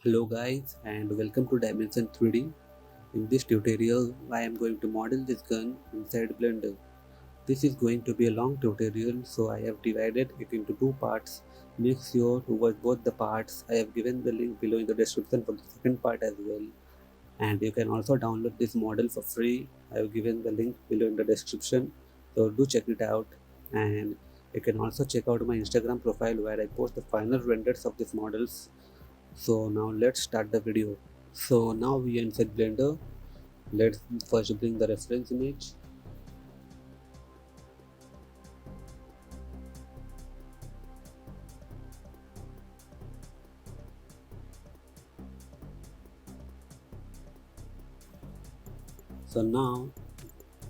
Hello guys and welcome to Dimension 3D. In this tutorial I am going to model this gun inside Blender. This is going to be a long tutorial, so I have divided it into two parts. Make sure to watch both the parts. I have given the link below in the description for the second part as well. And you can also download this model for free. I have given the link below in the description, so do check it out. And you can also check out my Instagram profile where I post the final renders of these models. So now let's start the video. So now we are inside Blender. Let's first bring the reference image. So now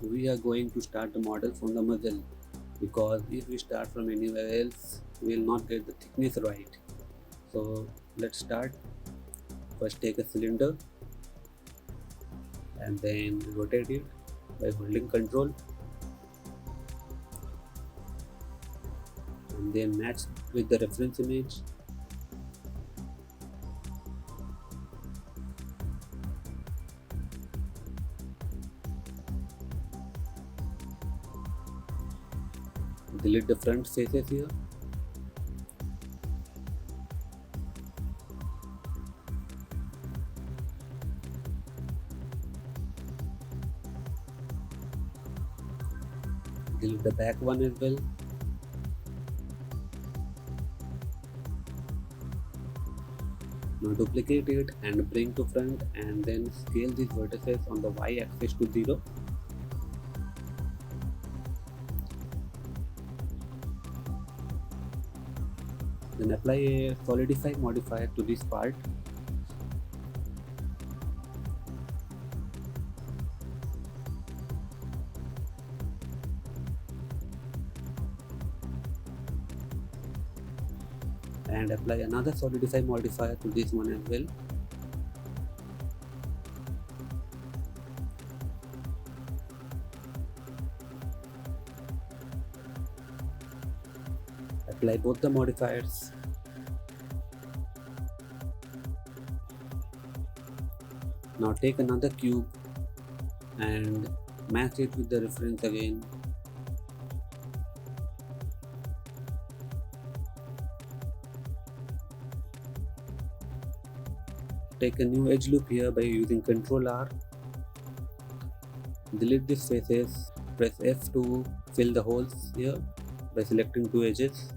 we are going to start the model from the muzzle, because if we start from anywhere else we will not get the thickness right. So let's start. First take a cylinder and then rotate it by holding control, and then match with the reference image. Delete the front faces here. Delete the back one as well. Now duplicate it and bring to front, and then scale these vertices on the y axis to 0. Then apply a solidify modifier to this part. And apply another solidify modifier to this one as well. Apply both the modifiers. Now take another cube and match it with the reference again. Take a new edge loop here by using Ctrl R. Delete these faces. Press F to fill the holes here by selecting two edges.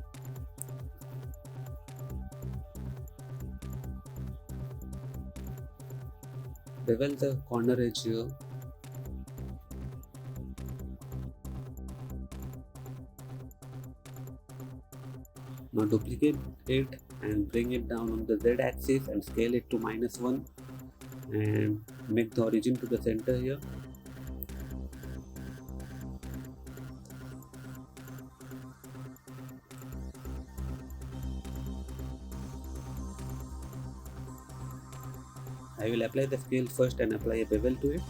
Bevel the corner edge here. Now duplicate it and bring it down on the Z axis and scale it to -1 and make the origin to the center here. I will apply the scale first and apply a bevel to it.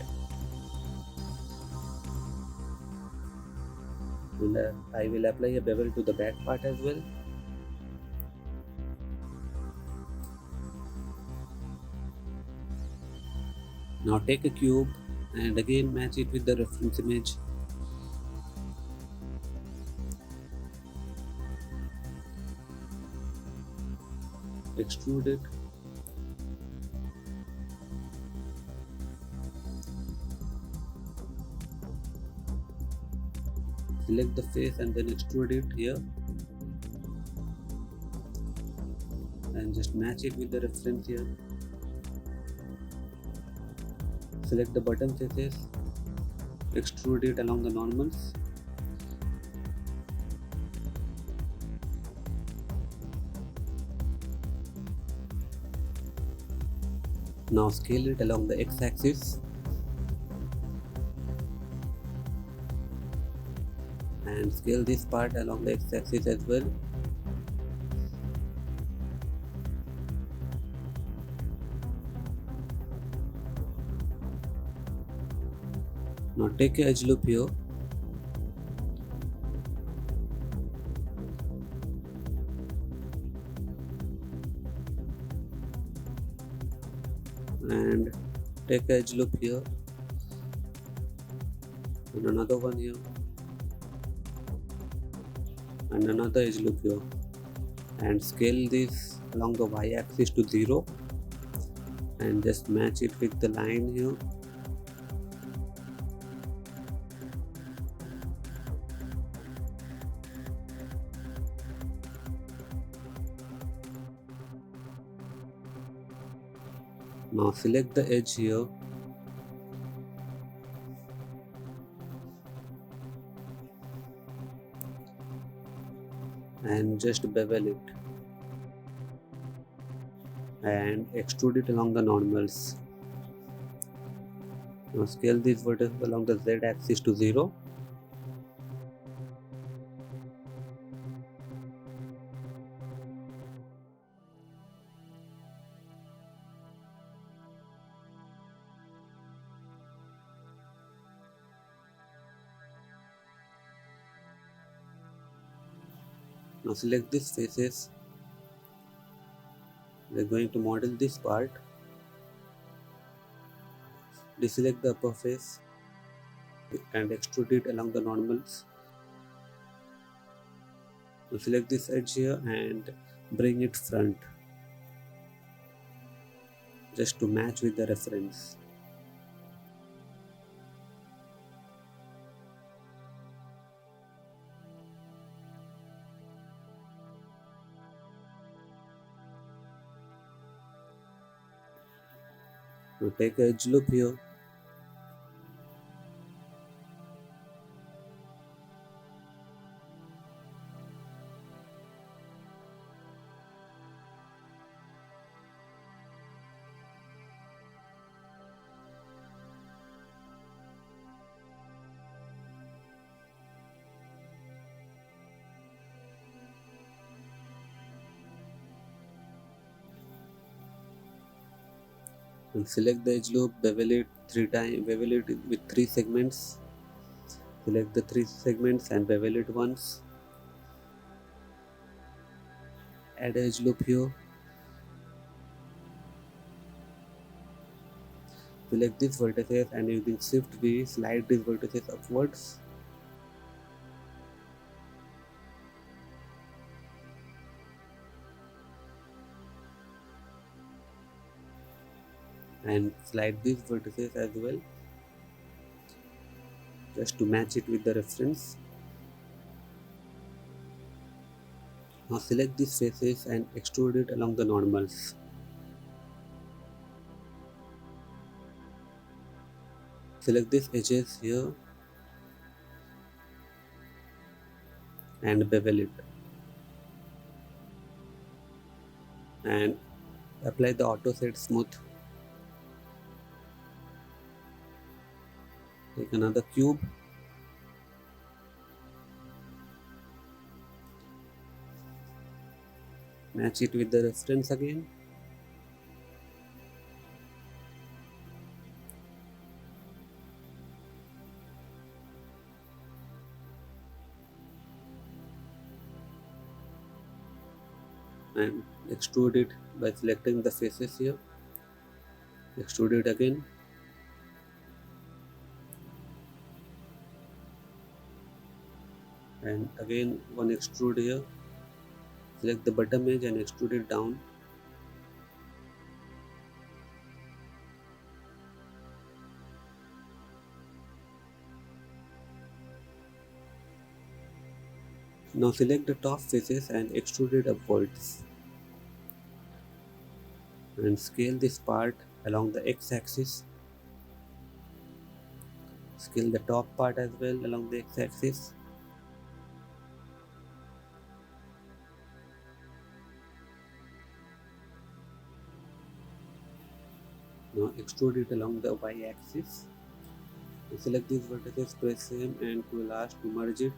And I will apply a bevel to the back part as well. Now take a cube and again match it with the reference image. Extrude it. Select the face and then extrude it here. And just match it with the reference here. Select the bottom faces, extrude it along the normals. Now scale it along the x-axis and scale this part along the x-axis as well. Now take a edge loop here. and take a edge loop here and another one here and another edge loop here, and scale this along the y-axis to 0 and just match it with the line here. Now select the edge here and just bevel it and extrude it along the normals. Now scale this vertex along the z axis to 0 Now select these faces. We're going to model this part. Deselect the upper face and extrude it along the normals. Now select this edge here and bring it front just to match with the reference. Now take a edge loop here and select the edge loop, bevel it with 3 segments. Select the 3 segments and bevel it once. Add edge loop here. Select these vertices and using Shift V slide these vertices upwards. And slide these vertices as well just to match it with the reference. Now select these faces and extrude it along the normals. Select these edges here and bevel it and apply the auto set smooth. Take another cube match it with the reference again and extrude it by selecting the faces here. Extrude it again and again one extrude here. Select the bottom edge and extrude it down. Now select the top faces and extrude it upwards and scale this part along the x-axis. Scale the top part as well along the x-axis. Now extrude it along the y-axis. Select these vertices, press same and to last to merge it.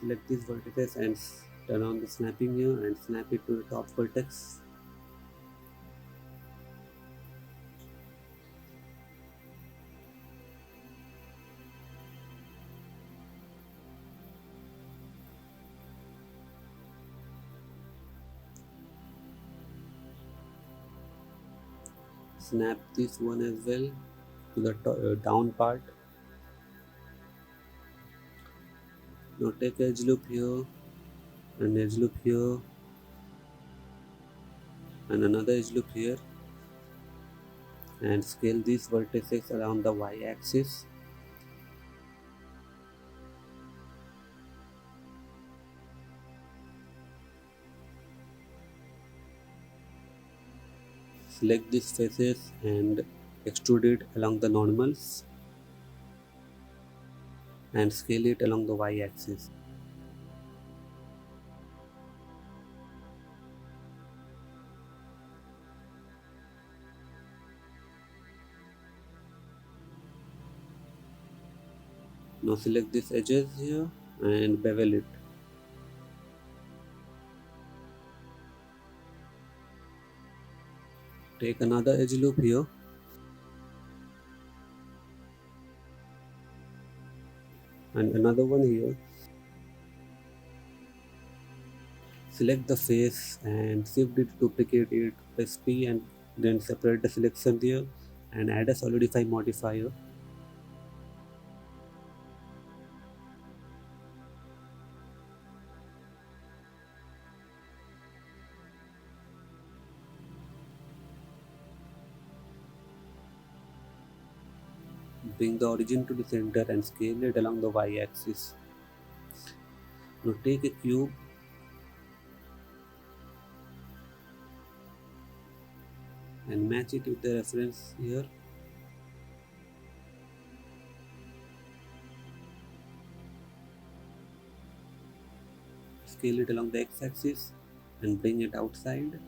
Select these vertices and turn on the snapping here and snap it to the top vertex. snap this one as well to the down part. Now take edge loop here and edge loop here and another edge loop here and scale these vertices around the y-axis. Select these faces and extrude it along the normals and scale it along the y-axis. Now select these edges here and bevel it. Take another edge loop here and another one here. Select the face and shift it, duplicate it, press P and then separate the selection there and add a solidify modifier. Bring the origin to the center and scale it along the y-axis. Now take a cube and match it with the reference here. Scale it along the x-axis and bring it outside.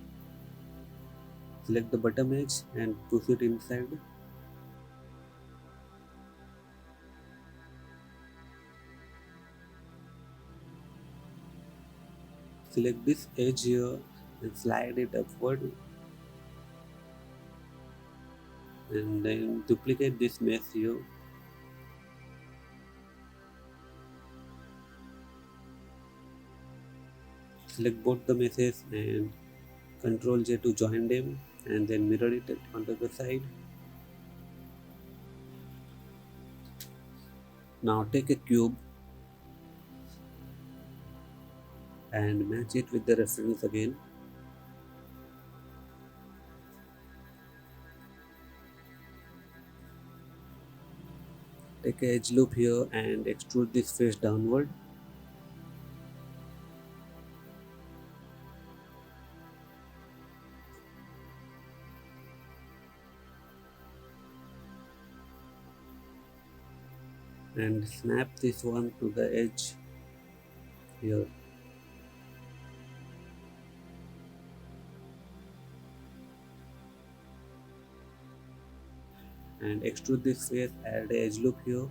Select the bottom edge and push it inside. Select this edge here and slide it upward and then duplicate this mesh here. Select both the meshes and Ctrl J to join them and then mirror it on the other side. Now take a cube and match it with the reference again. Take a edge loop here and extrude this face downward. And snap this one to the edge here. And extrude this face, add a edge loop here.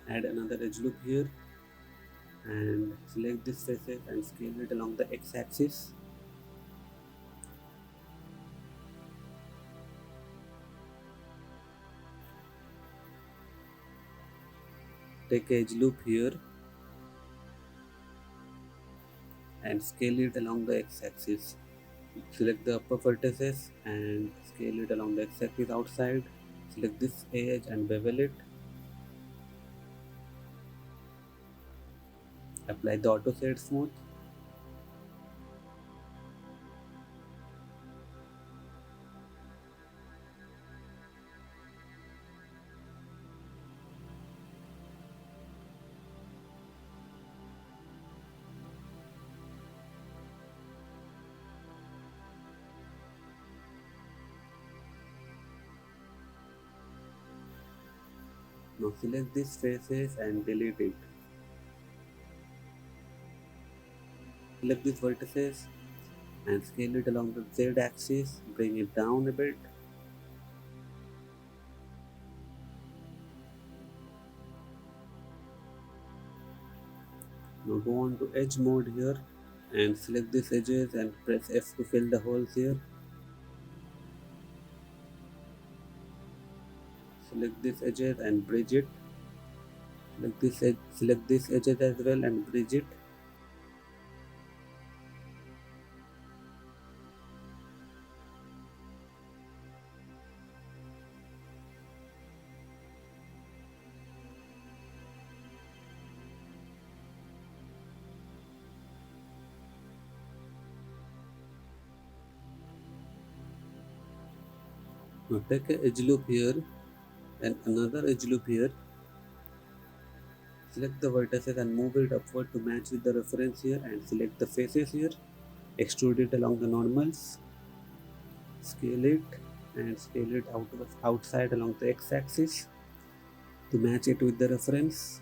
Add another edge loop here and select this faces and scale it along the x-axis. Take edge loop here and scale it along the x-axis. Select the upper vertices and scale it along the x-axis outside. Select this edge and bevel it. Apply the auto shade smooth. Now select these faces and delete it. Select these vertices and scale it along the Z axis, bring it down a bit. Now go on to edge mode here and select these edges and press F to fill the holes here. Select these edges and bridge it. Select these edges as well and bridge it. Now take a edge loop here and another edge loop here. Select the vertices and move it upward to match with the reference here, and select the faces here. Extrude it along the normals. Scale it and scale it outside along the x-axis to match it with the reference.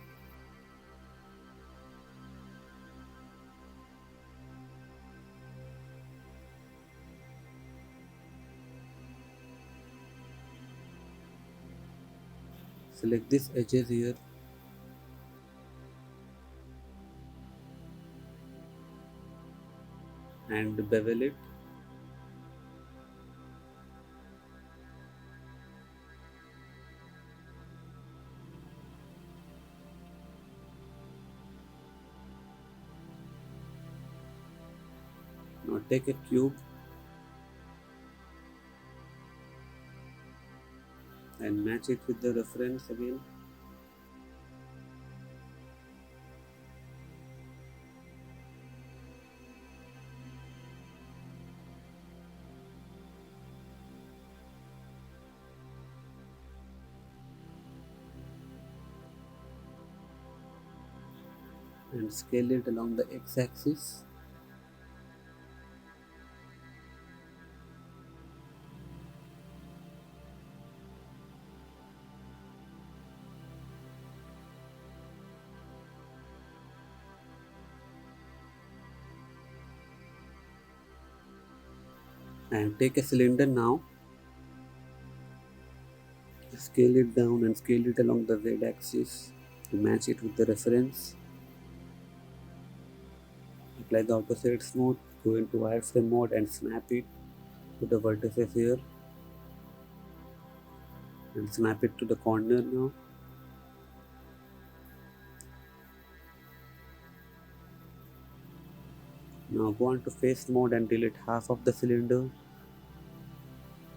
Select these edges here and bevel it. Now take a cube and match it with the reference again. And scale it along the x-axis. And take a cylinder now. Scale it down and scale it along the z-axis to match it with the reference. Apply the auto shades mode, go into wireframe mode and snap it to the vertices here and snap it to the corner now. Now go on to face mode and delete half of the cylinder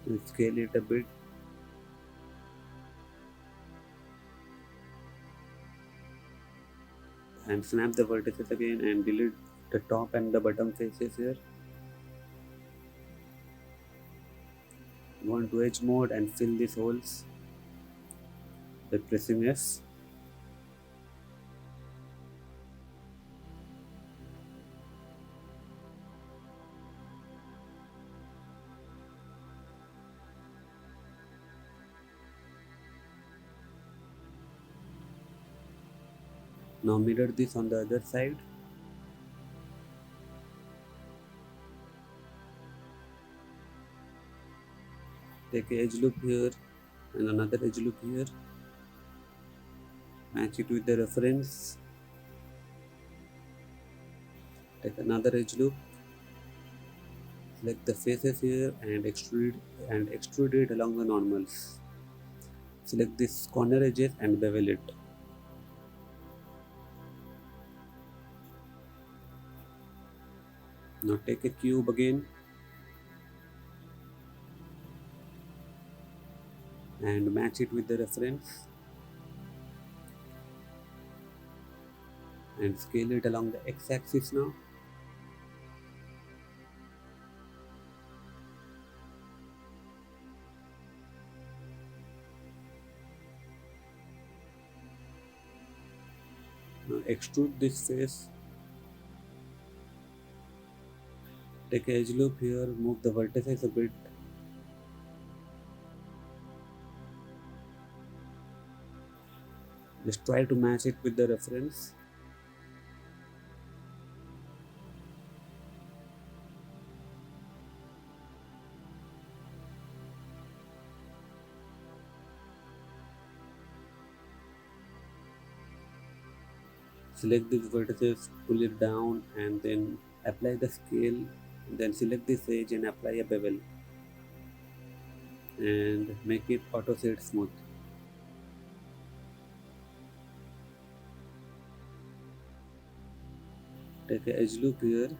and scale it a bit. And snap the vertices again and delete the top and the bottom faces here. Go on to edge mode and fill these holes by pressing S. Now mirror this on the other side. Take a edge loop here and another edge loop here. Match it with the reference. Take another edge loop. Select the faces here and extrude it along the normals. Select these corner edges and bevel it. Now take a cube again and match it with the reference and scale it along the x-axis now. Now extrude this face. Take a edge loop here, move the vertices a bit. Just try to match it with the reference. Select these vertices, pull it down and then apply the scale. Then select this edge and apply a bevel and make it auto shade smooth. Take a edge loop here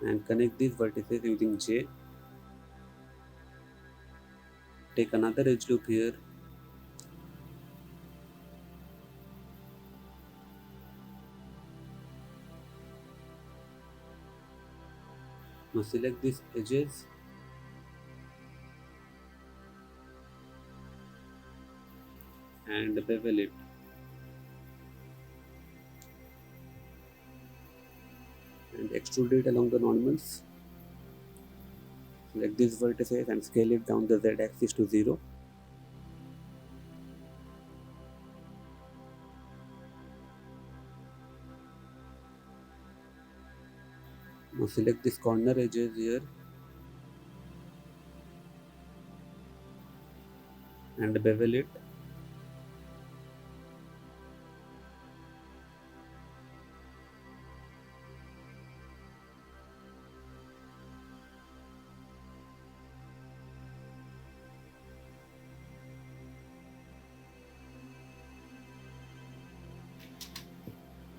and connect these vertices using J. Take another edge loop here. Now select these edges and bevel it, and extrude it along the normals. Select these vertices and scale it down the z axis to 0. Now select these corner edges here and bevel it.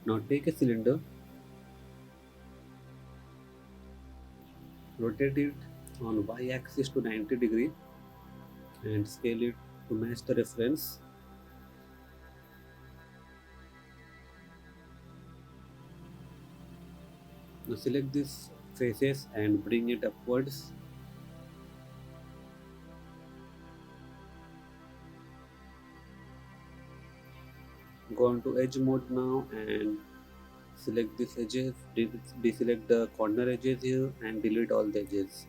Now take a cylinder, rotate it on y axis to 90 degree and scale it to match the reference. Now select these faces and bring it upwards. Go on to edge mode now and select these edges, deselect the corner edges here and delete all the edges.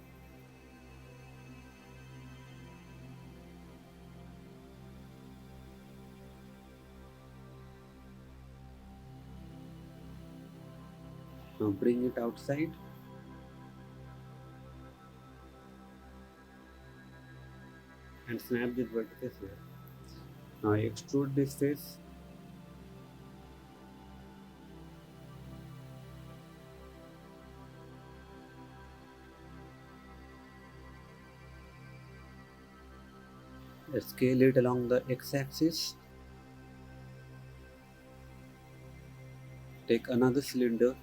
Now bring it outside and snap these vertices here. Now extrude this face. Scale it along the x-axis. Take another cylinder,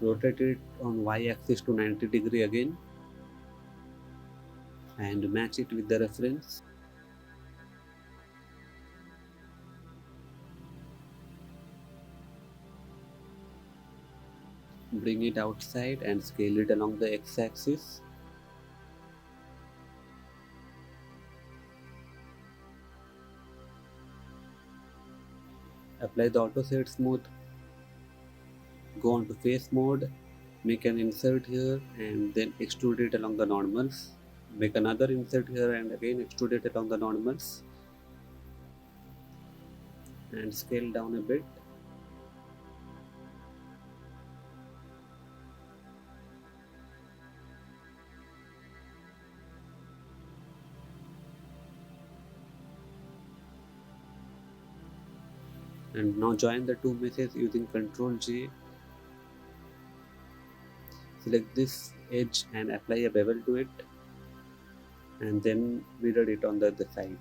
rotate it on y-axis to 90 degree again and match it with the reference. Bring it outside and scale it along the x-axis. Apply the auto shade smooth. Go on to face mode, make an insert here and then extrude it along the normals. Make another insert here and again extrude it along the normals and scale down a bit. And now join the two meshes using Ctrl J. Select this edge and apply a bevel to it and then mirror it on the other side.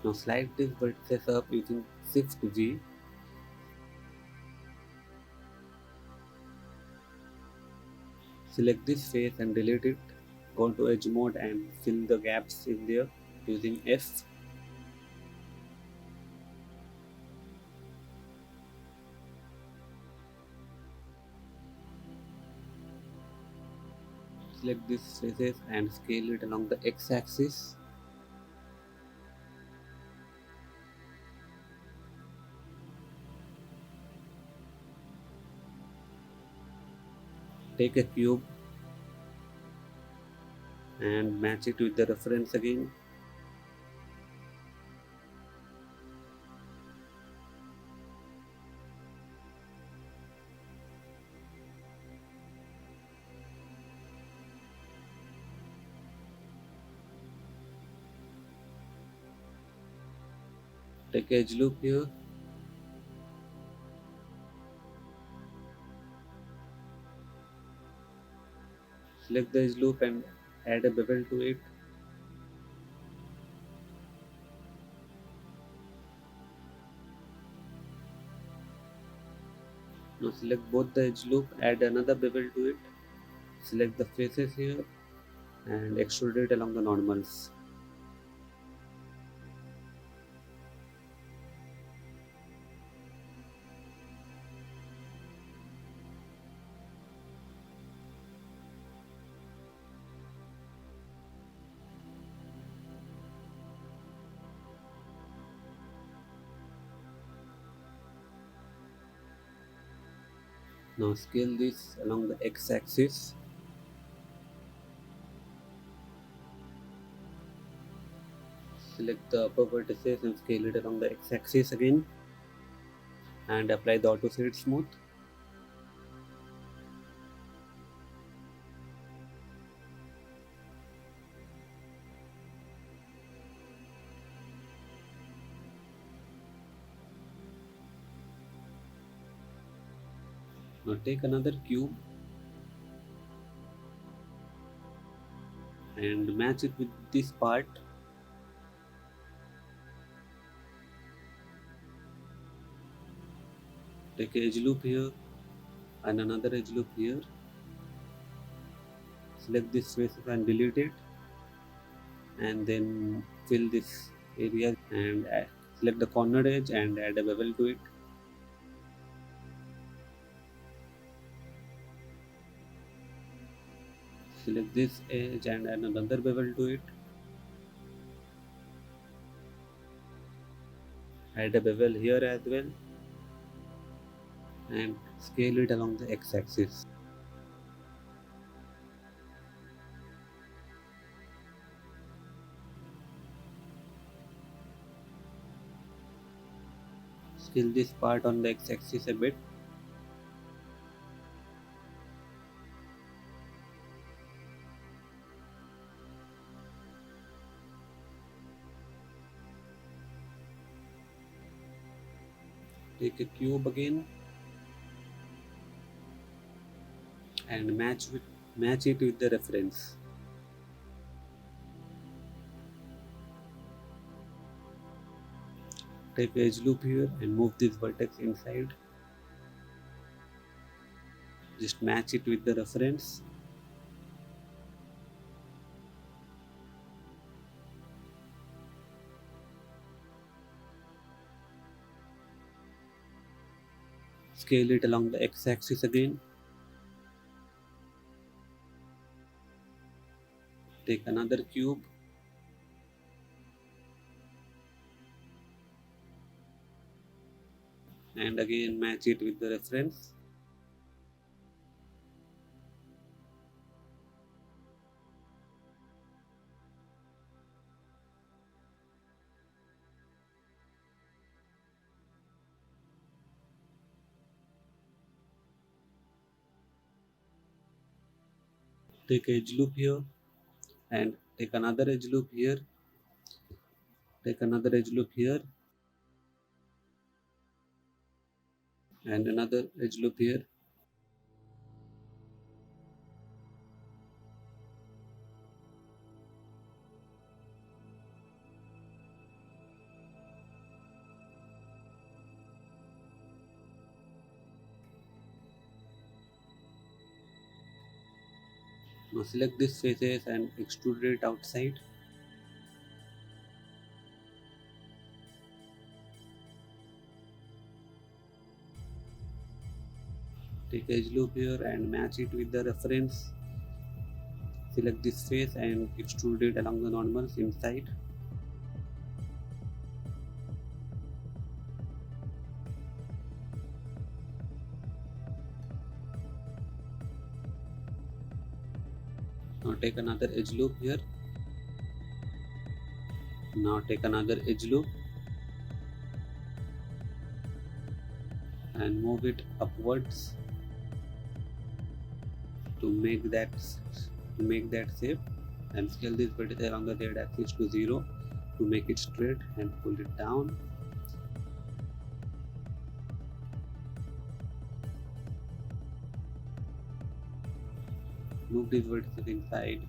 Now slide this vertex up using Shift G. Select this face and delete it. Go to edge mode and fill the gaps in there using F. Select these faces and scale it along the x-axis. Take a cube and match it with the reference again. Take edge loop here. Select the edge loop and add a bevel to it. Now select both the edge loop, add another bevel to it. Select the faces here and extrude it along the normals. Now scale this along the x-axis. Select the upper vertices and scale it along the x-axis again and apply the auto shade smooth. Now take another cube and match it with this part. Take a edge loop here and another edge loop here. Select this face and delete it, and then fill this area and select the corner edge and add a bevel to it. Select this edge and add another bevel to it. Add a bevel here as well and scale it along the x-axis. Scale this part on the x-axis a bit. Take a cube again and match it with the reference. Take edge loop here and move this vertex inside. Just match it with the reference. Scale it along the x-axis again. Take another cube and again match it with the reference. Take edge loop here and take another edge loop here. Take another edge loop here and another edge loop here. Now select these faces and extrude it outside. Take edge loop here and match it with the reference. Select this face and extrude it along the normals inside. Now take another edge loop here. Now take another edge loop and move it upwards to make that shape, and scale this vertex along the z axis to 0 to make it straight and pull it down. Move these vertices inside.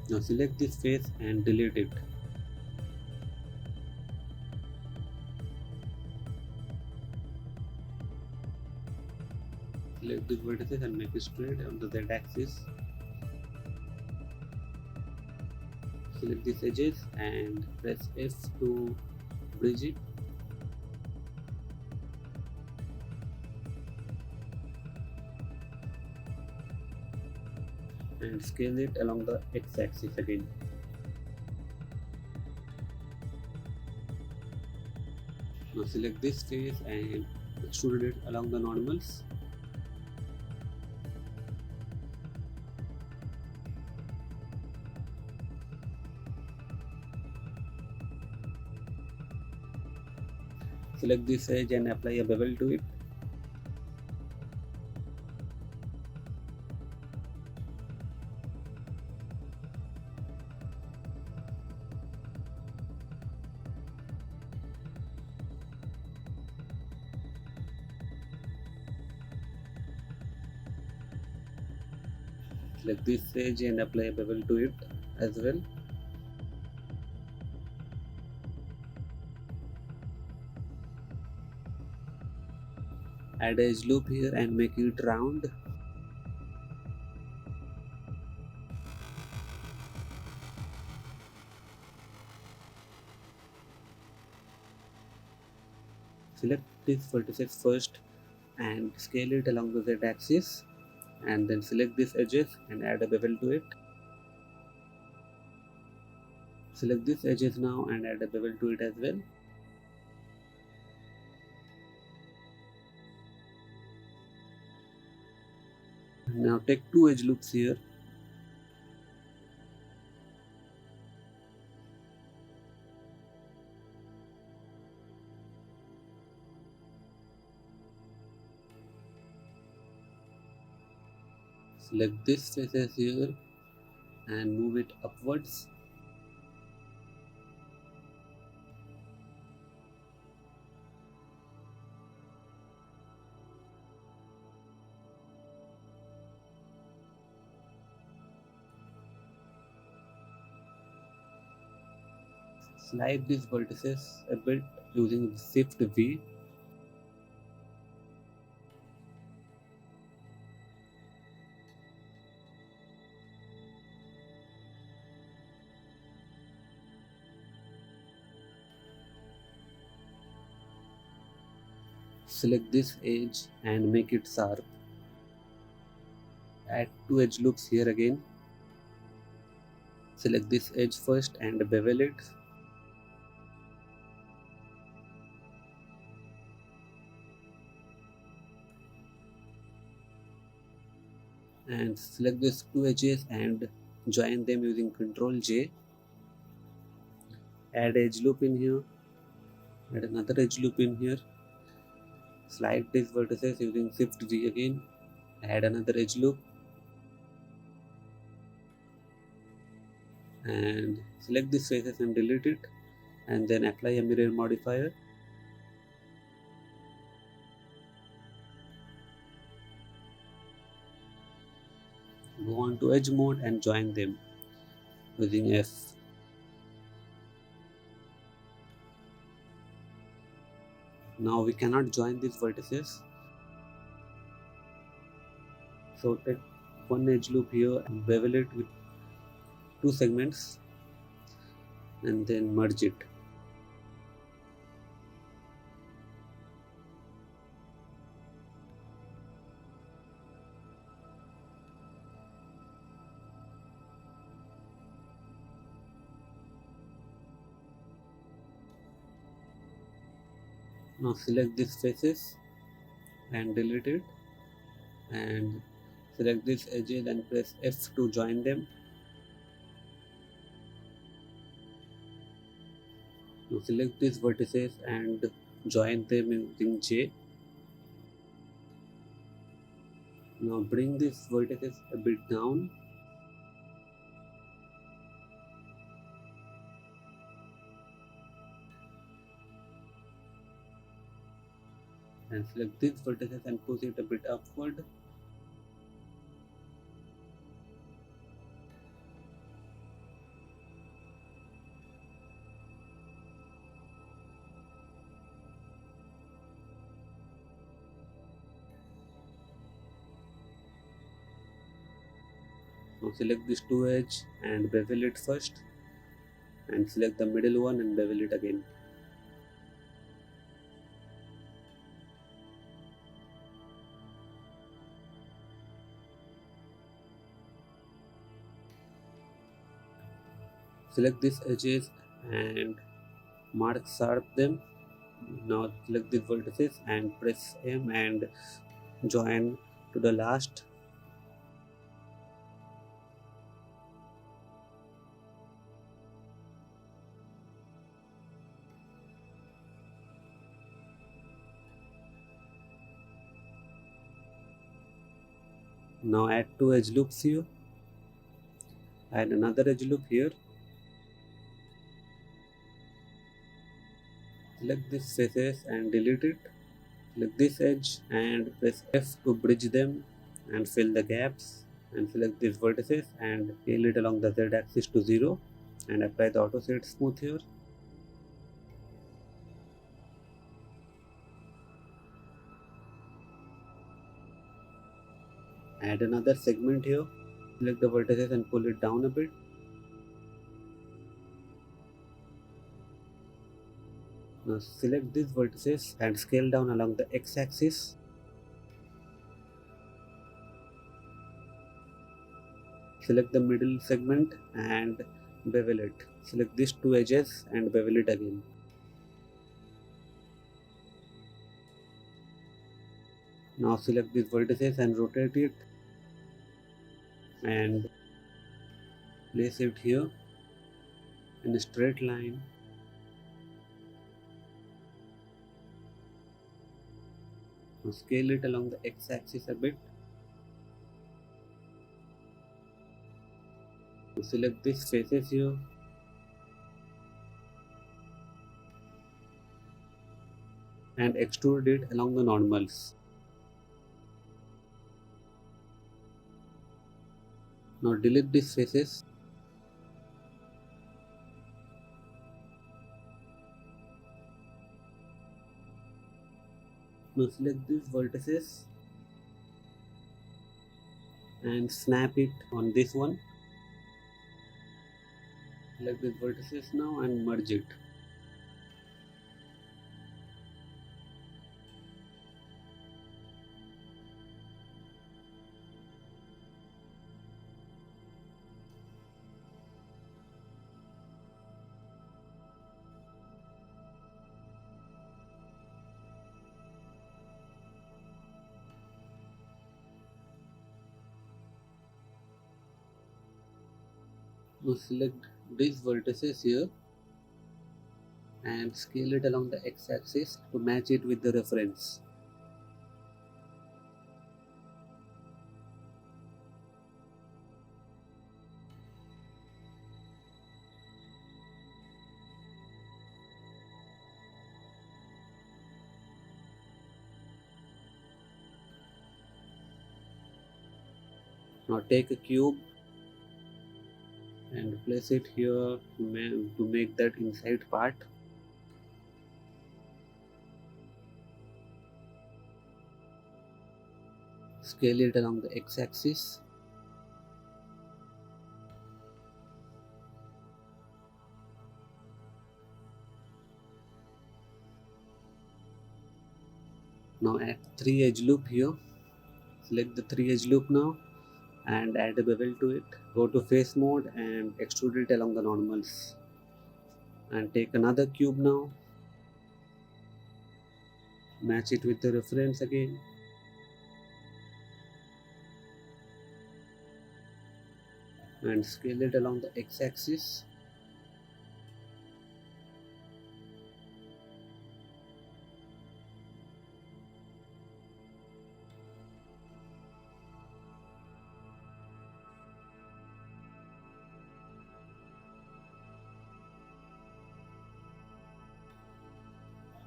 Now select this face and delete it. Select these vertices and make it straight on the Z axis. Select these edges and press F to bridge it. And scale it along the X axis again. Now select this face and extrude it along the normals. Select this edge and apply a bevel to it. Select this edge and apply a bevel to it as well. Add a edge loop here and make it round. Select this vertex first and scale it along the Z axis, and then select these edges and add a bevel to it. Select these edges now and add a bevel to it as well. Now take two edge loops here. Select this faces here and move it upwards. Slide these vertices a bit using Shift V. Select this edge and make it sharp. Add two edge loops here again. Select this edge first and bevel it. And select these two edges and join them using Ctrl J. Add edge loop in here. Add another edge loop in here. Slide these vertices using Shift V again. Add another edge loop. And select these faces and delete it. And then apply a mirror modifier. Go on to edge mode and join them using F. Now we cannot join these vertices, so take one edge loop here and bevel it with two segments and then merge it. Now select these faces and delete it, and select these edges and press F to join them. Now select these vertices and join them using J. Now bring these vertices a bit down. and select these vertices and push it a bit upward. Now select this two edge and bevel it first, and select the middle one and bevel it again. Select these edges and mark sharp them. Now select these vertices and press M and join to the last. Now add two edge loops here. Add another edge loop here. Select these faces and delete it. Select this edge and press F to bridge them and fill the gaps, and select these vertices and scale it along the Z axis to 0 and apply the auto shade smooth here. Add another segment here. Select the vertices and pull it down a bit. Now select these vertices and scale down along the X axis. Select the middle segment and bevel it. Select these two edges and bevel it again. Now select these vertices and rotate it and place it here in a straight line. Now scale it along the X axis a bit. Now select these faces here and extrude it along the normals. Now delete these faces. Now select these vertices and snap it on this one. Select these vertices now and merge it. Now select these vertices here and scale it along the X axis to match it with the reference. Now take a cube and place it here to make that inside part. Scale it along the X axis. Now add 3 edge loop here. Select the 3 edge loop now and add a bevel to it. Go to face mode and extrude it along the normals. And take another cube now. Match it with the reference again. And scale it along the X axis.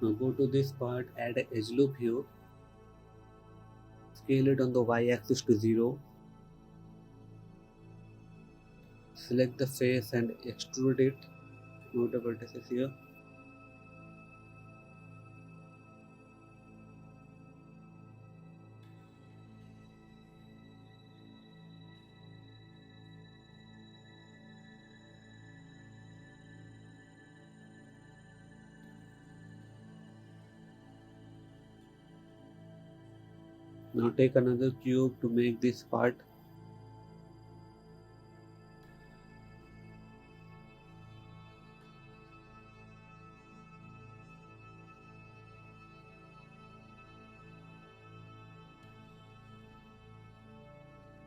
Now go to this part, add a edge loop here, scale it on the y-axis to 0, select the face and extrude it, move the vertices here. Now take another cube to make this part.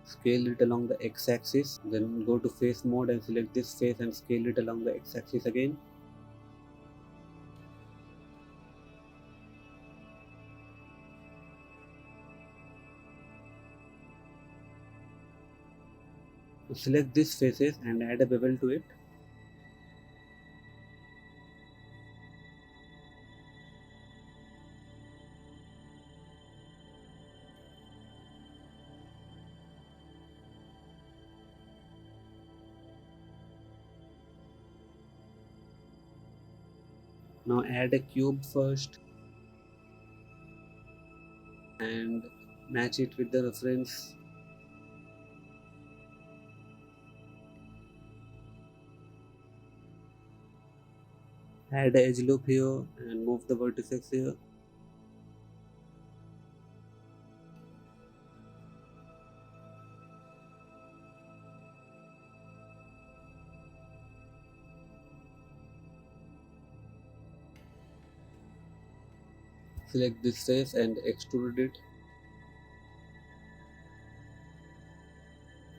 Scale it along the x-axis, then go to face mode and select this face and scale it along the x-axis again. Select these faces and add a bevel to it. Now add a cube first and match it with the reference. Add a edge loop here and move the vertices here. Select this face and extrude it.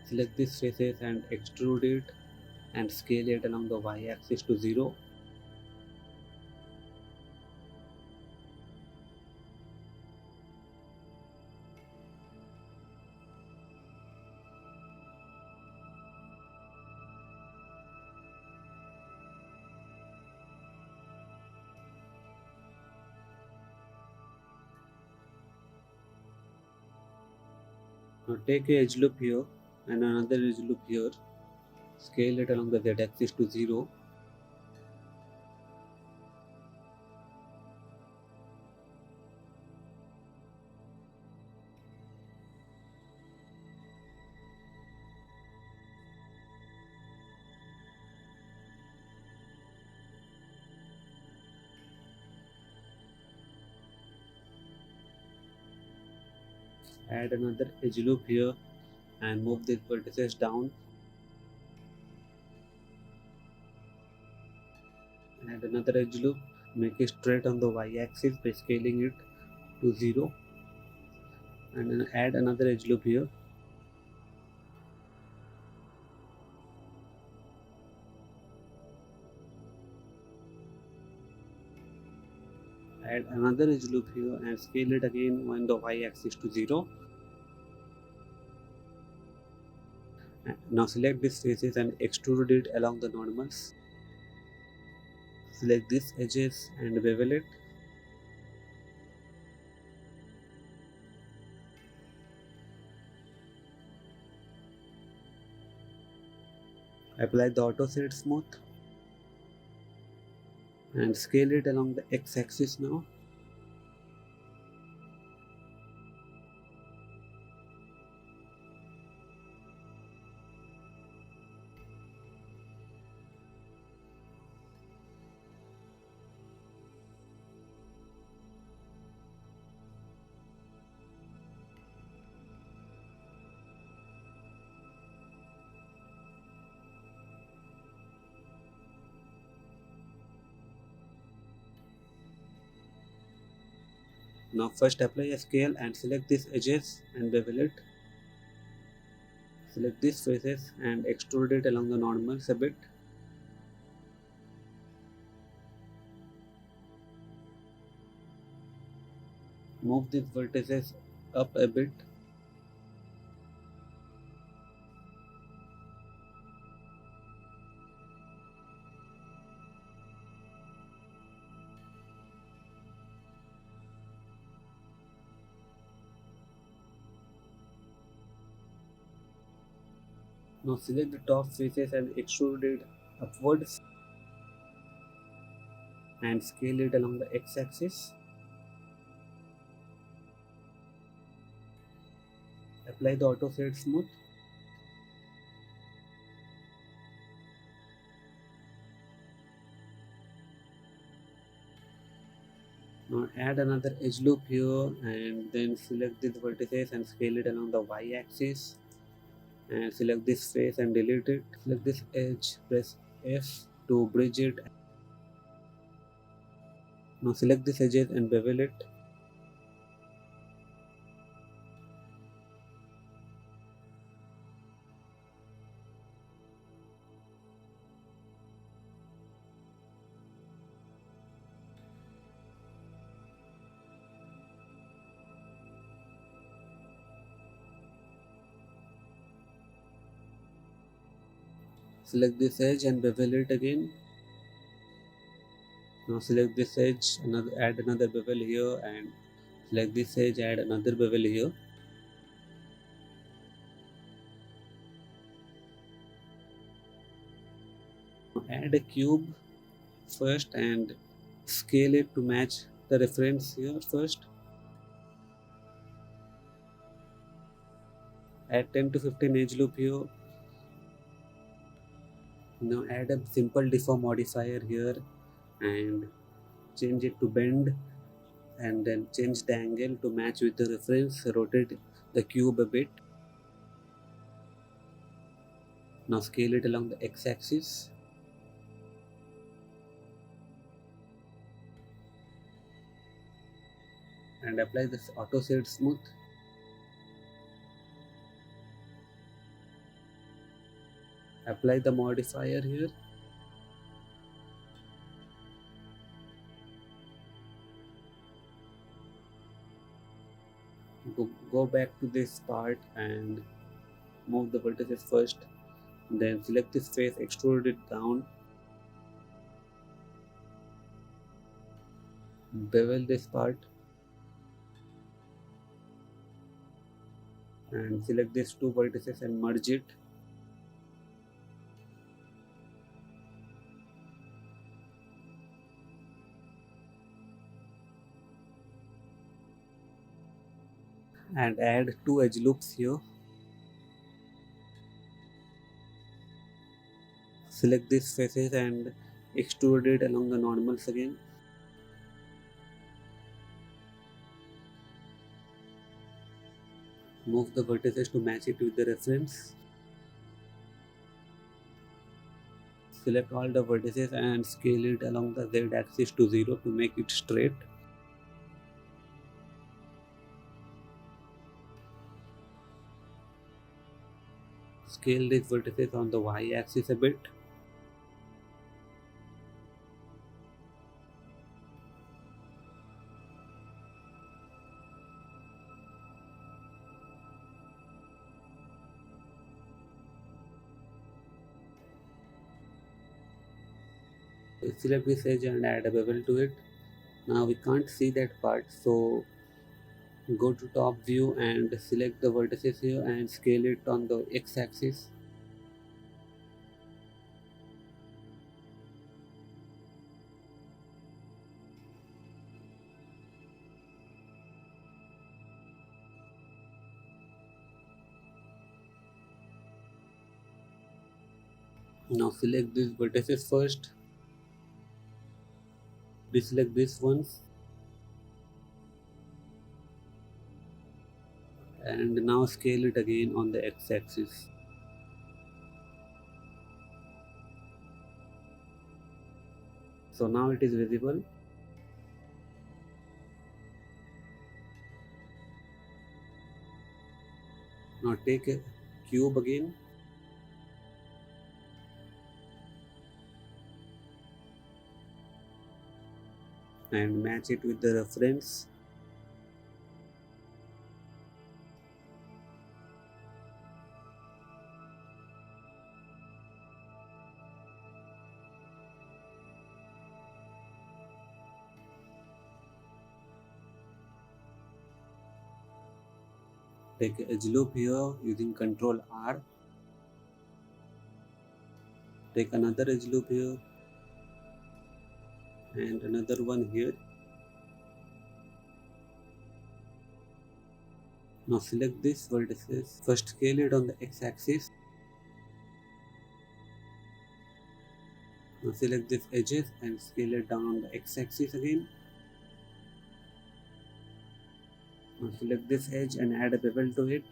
Select these faces and extrude it and scale it along the y-axis to 0. Now take a edge loop here and another edge loop here. Scale it along the z-axis to 0. Add another edge loop here and move the vertices down. Add another edge loop, make it straight on the y-axis by scaling it to 0, and then add another edge loop here. Add another edge loop here and scale it again on the y-axis to 0. Now select these faces and extrude it along the normals. Select these edges and bevel it. Apply the auto shade smooth and scale it along the x-axis now. Now first apply a scale and select these edges and bevel it. Select these faces and extrude it along the normals a bit. Move these vertices up a bit. Now select the top faces and extrude it upwards and scale it along the x-axis. Apply the auto shade smooth. Now add another edge loop here and then select these vertices and scale it along the y-axis and select this face and delete it. Select this edge, press F to bridge it. Now select this edges and bevel it. Select this edge and bevel it again. Now select this edge, add another bevel here and select this edge, add another bevel here. Now add a cube first and scale it to match the reference here first. Add 10 to 15 edge loop here. Now add a simple deform modifier here and change it to bend and then change the angle to match with the reference. Rotate the cube a bit. Now scale it along the x-axis. And apply this auto shade smooth. Apply the modifier here. Go back to this part and move the vertices first. Then select this face, extrude it down. Bevel this part. And select these two vertices and merge it. And add two edge loops here. Select these faces and extrude it along the normals again. Move the vertices to match it with the reference. Select all the vertices and scale it along the z axis to 0 to make it straight. Scale these vertices on the y axis a bit. Select this edge and add a bevel to it. Now we can't see that part, so go to top view and select the vertices here and scale it on the x-axis. Now select these vertices first. Deselect these ones. And now scale it again on the x-axis. So now it is visible. Now take a cube again and match it with the reference. Take a edge loop here using Ctrl R. Take another edge loop here and another one here. Now select these vertices. First scale it on the x-axis. Now select these edges and scale it down on the x-axis again. Now select this edge and add a bevel to it.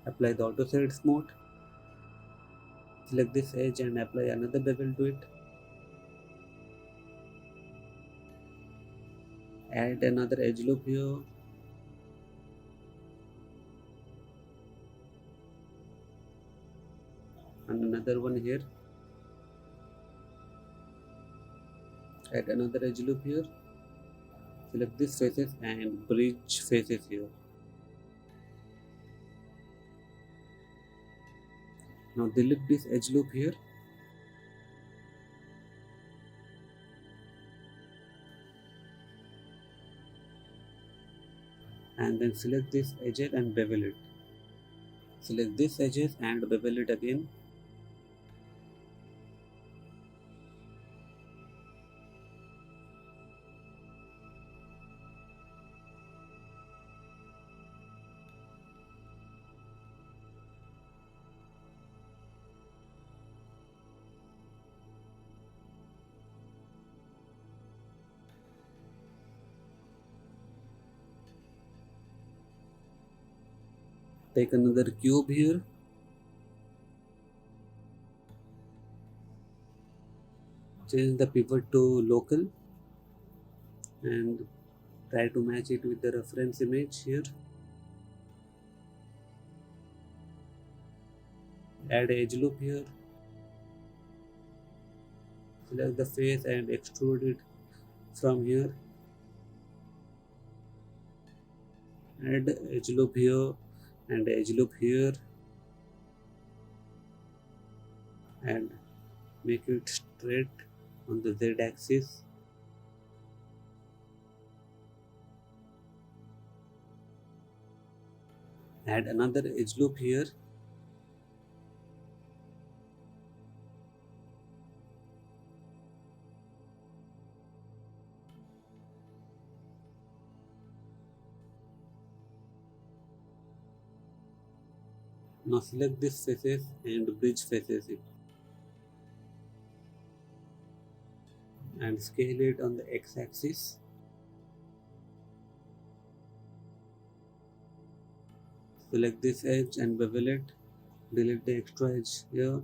Apply the auto shades mode. Select this edge and apply another bevel to it. Add another edge loop here. And another one here. Add another edge loop here. Select these faces and bridge faces here. Now delete this edge loop here. And then select this edges and bevel it. Select these edges and bevel it again. Take another cube here. Change the pivot to local and try to match it with the reference image here. Add edge loop here. Select the face and extrude it from here. Add edge loop here and edge loop here and make it straight on the Z axis. Add another edge loop here. Now select these faces and bridge faces and scale it on the x-axis. Select this edge and bevel it. Delete the extra edge here.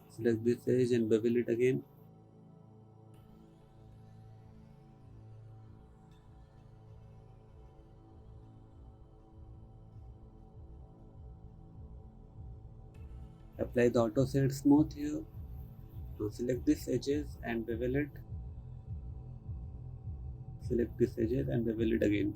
Select this edge and bevel it again. Apply the auto shade smooth here. Now select these edges and bevel it. Select these edges and bevel it again.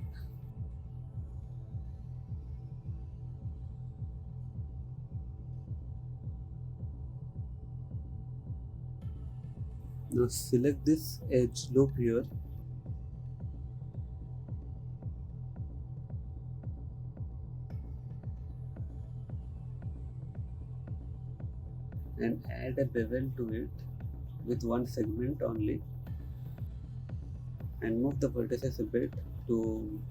Now select this edge loop here and add a bevel to it with one segment only and move the vertices a bit to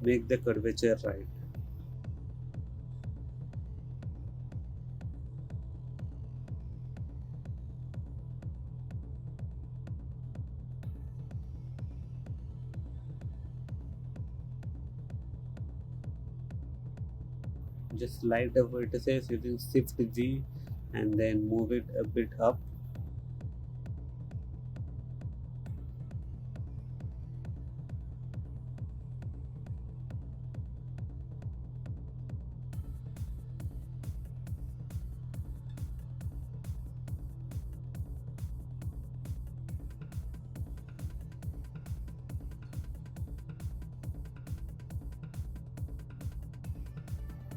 make the curvature right. Just slide the vertices using Shift G and then move it a bit up.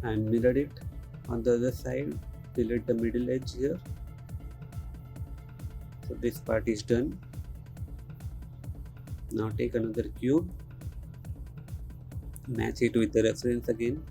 And mirror it on the other side. Delete the middle edge here. So this part is done. Now take another cube Match it with the reference again.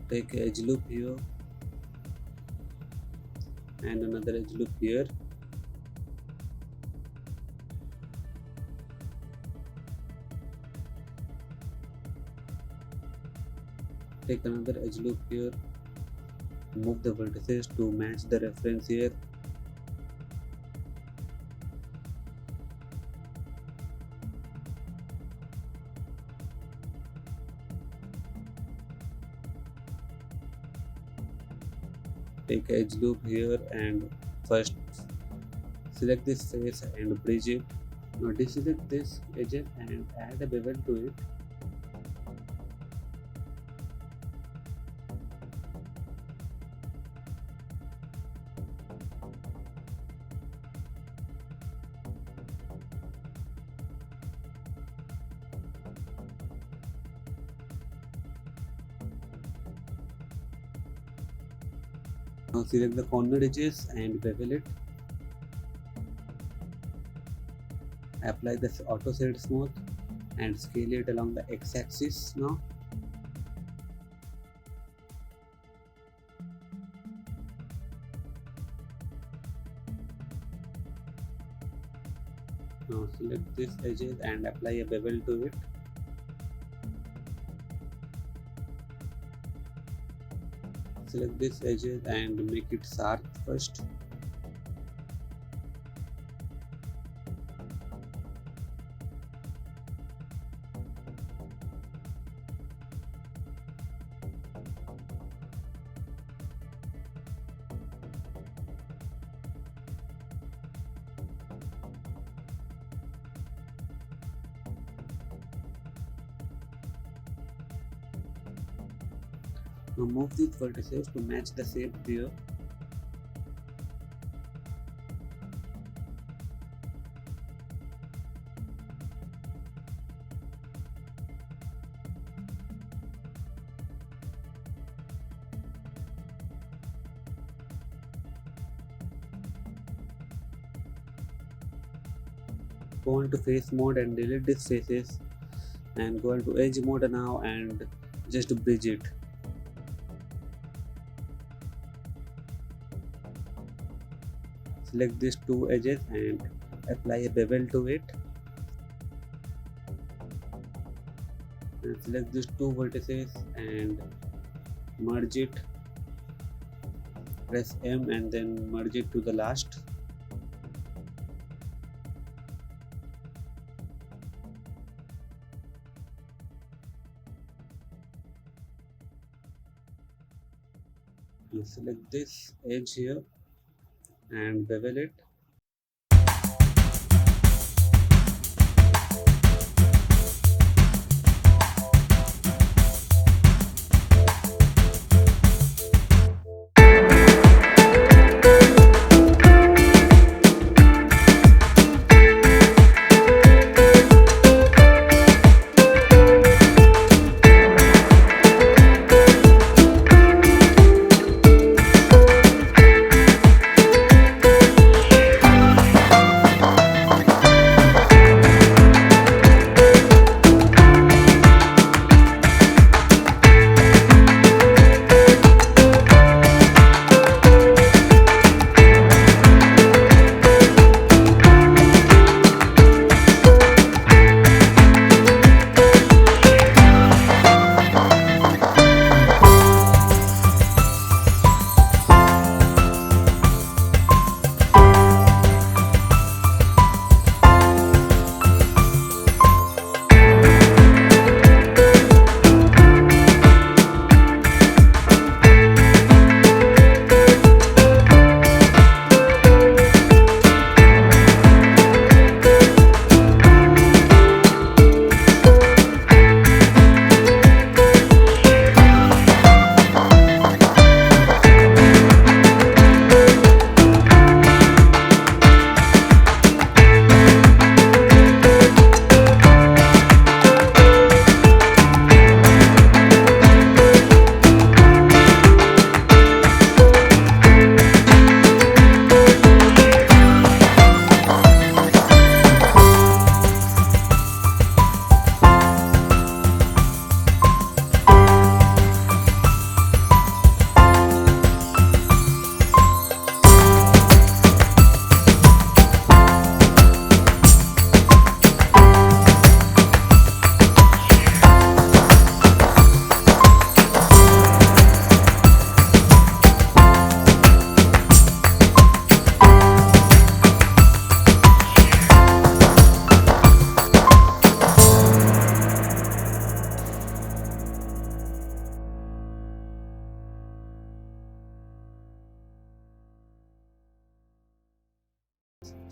Take edge loop here and another edge loop here. Take another edge loop here. Move the vertices to match the reference here. Take edge loop here and first select this face and bridge it. Now deselect this edges and add a bevel to it. Now select the corner edges and bevel it. Apply the auto shade smooth and scale it along the x-axis now. Now select these edges and apply a bevel to it. Select these edges and make it sharp first. Now move these vertices to match the shape here. Go into face mode and delete these faces and go into edge mode now and just bridge it. Select these two edges and apply a bevel to it. And select these two vertices and merge it. Press M and then merge it to the last. Now select this edge here and bevel it.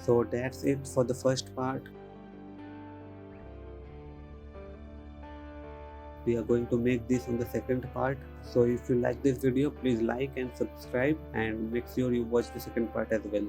So that's it for the first part. We are going to make this on the second part. So if you like this video, please like and subscribe, and make sure you watch the second part as well.